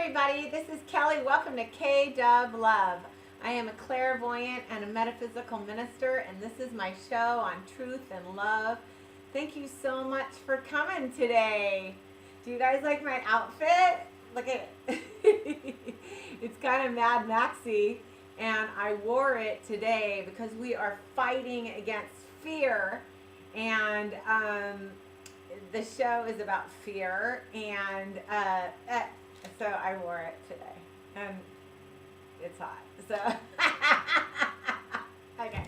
everybody, this is Kelly. Welcome to KDUBLOVE. I am a clairvoyant and a metaphysical minister, and this is my show on truth and love. Thank you so much for coming today. Do you guys like my outfit? Look at it. It's kind of Mad Maxy, and I wore it today because we are fighting against fear, and the show is about fear, and so I wore it today, and it's hot. So, okay.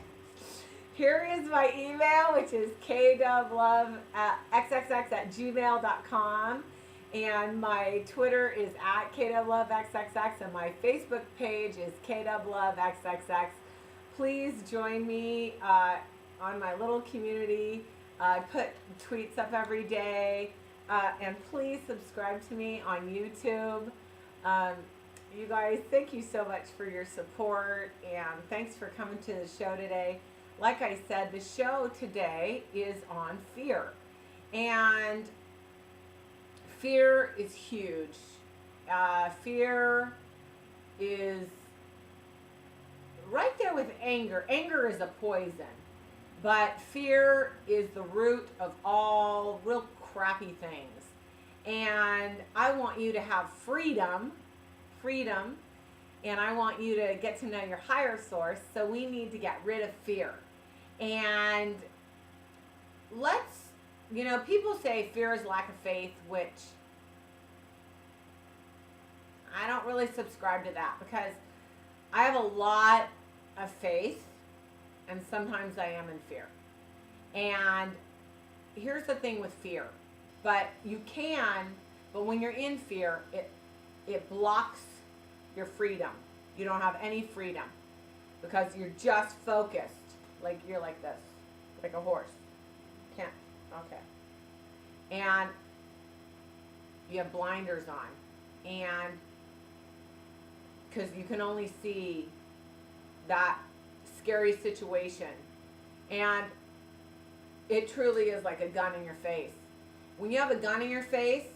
Here is my email, which is KDUBLOVE@gmail.com, and my Twitter is @KDUBLOVEXXX, and my Facebook page is KDUBLOVEXXX. Please join me on my little community. I put tweets up every day, and please subscribe to me on YouTube. You guys, thank you so much for your support, and thanks for coming to the show today. Like I said, the show today is on fear, and fear is huge. Fear is right there with anger. Anger is a poison. But fear is the root of all real crappy things. And I want you to have freedom, and I want you to get to know your higher source, so we need to get rid of fear. And people say fear is lack of faith, which I don't really subscribe to that, because I have a lot of faith, and sometimes I am in fear. And here's the thing with fear. But when you're in fear, it blocks your freedom. You don't have any freedom because you're just focused. Like you're like this, like a horse. Can't, okay. And you have blinders on. And because you can only see that scary situation, and it truly is like a gun in your face. When you have a gun in your face,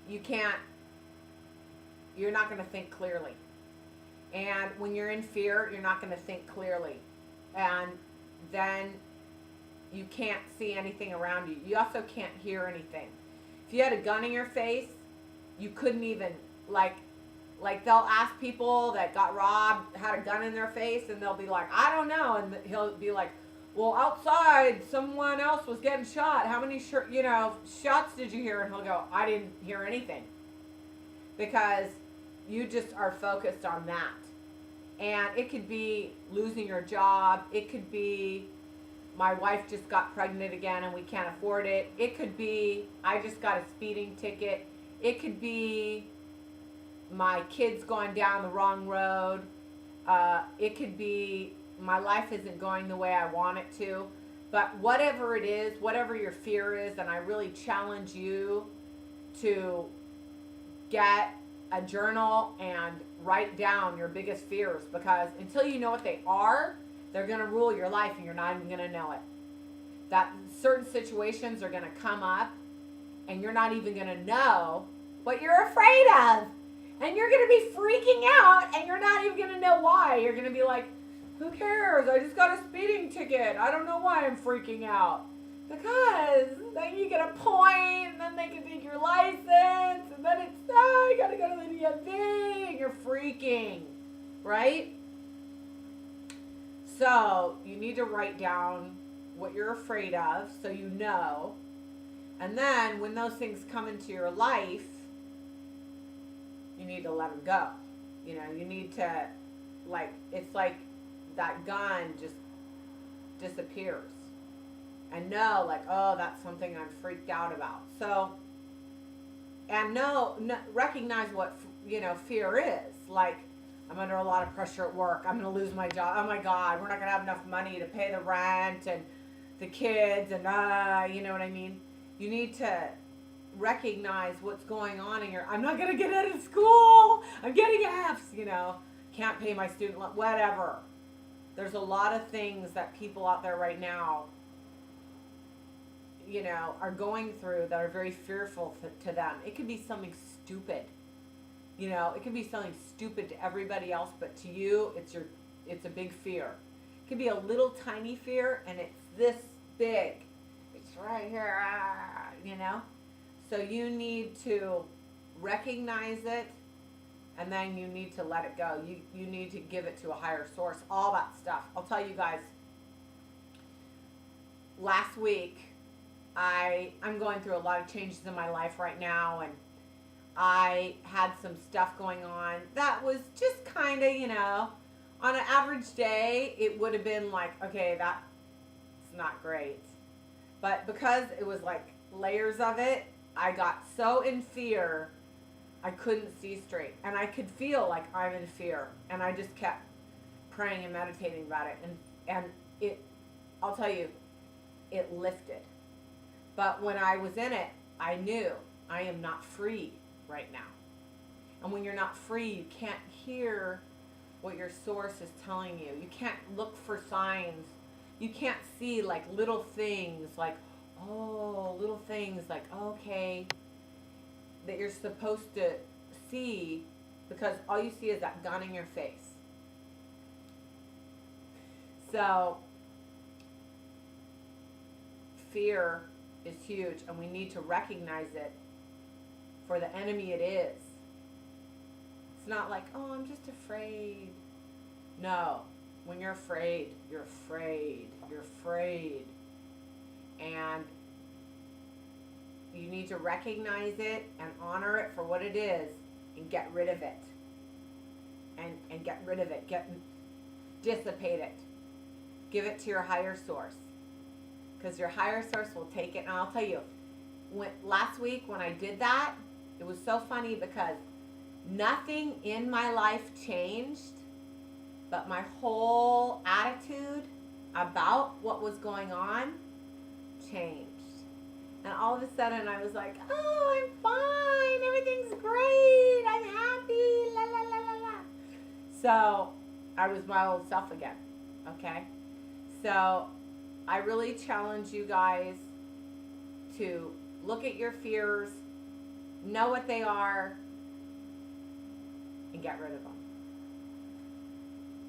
you're not going to think clearly. And when you're in fear, you're not going to think clearly, and then you can't see anything around you. You also can't hear anything. If you had a gun in your face, you couldn't even like they'll ask people that got robbed, had a gun in their face, and they'll be like, I don't know. And he'll be like, well, outside someone else was getting shot. How many shots did you hear? And he'll go, I didn't hear anything. Because you just are focused on that. And it could be losing your job. It could be my wife just got pregnant again and we can't afford it. It could be I just got a speeding ticket. It could be my kid's going down the wrong road. It could be my life isn't going the way I want it to. But whatever it is, whatever your fear is, and I really challenge you to get a journal and write down your biggest fears, because until you know what they are, they're going to rule your life and you're not even going to know it. That certain situations are going to come up and you're not even going to know what you're afraid of. And you're going to be freaking out, and you're not even going to know why. You're going to be like, who cares? I just got a speeding ticket. I don't know why I'm freaking out. Because then you get a point, and then they can take your license, and then it's, I got to go to the DMV, and you're freaking, right? So you need to write down what you're afraid of so you know. And then when those things come into your life, you need to let them go. You need to, it's like that gun just disappears. And know, oh, that's something I'm freaked out about. So, and recognize what, fear is. I'm under a lot of pressure at work. I'm going to lose my job. Oh my God, we're not going to have enough money to pay the rent and the kids and, you know what I mean? You need to recognize what's going on in I'm not going to get out of school. I'm getting F's, can't pay my student loan, whatever. There's a lot of things that people out there right now, are going through that are very fearful to them. It could be something stupid. You know, it can be something stupid to everybody else, but to you, it's a big fear. It can be a little tiny fear, and it's this big. It's right here, you know? So you need to recognize it, and then you need to let it go. You need to give it to a higher source, all that stuff. I'll tell you guys, last week, I'm going through a lot of changes in my life right now, and I had some stuff going on that was just kind of, you know, on an average day, it would have been like, okay, that's not great. But because it was like layers of it, I got so in fear, I couldn't see straight. And I could feel like I'm in fear. And I just kept praying and meditating about it. And it, I'll tell you, it lifted. But when I was in it, I knew I am not free right now. And when you're not free, you can't hear what your source is telling you. You can't look for signs. You can't see like little things like, oh, little things like, okay, that you're supposed to see, because all you see is that gun in your face. So fear is huge, and we need to recognize it for the enemy it is. It's not like, oh, I'm just afraid. No, when you're afraid, you're afraid. You're afraid. And you need to recognize it and honor it for what it is and get rid of it. And get rid of it. Dissipate it. Give it to your higher source. Because your higher source will take it. And I'll tell you, last week when I did that, it was so funny because nothing in my life changed, but my whole attitude about what was going on changed. And all of a sudden I was like, oh, I'm fine. Everything's great. I'm happy. La, la, la, la, la. So I was my old self again. Okay? So I really challenge you guys to look at your fears, know what they are, and get rid of them.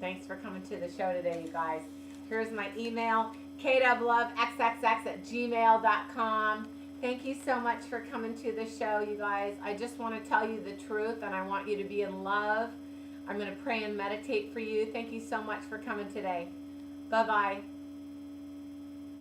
Thanks for coming to the show today, you guys. Here's my email, KWLoveXXX@gmail.com. Thank you so much for coming to the show, you guys. I just want to tell you the truth, and I want you to be in love. I'm going to pray and meditate for you. Thank you so much for coming today. Bye-bye.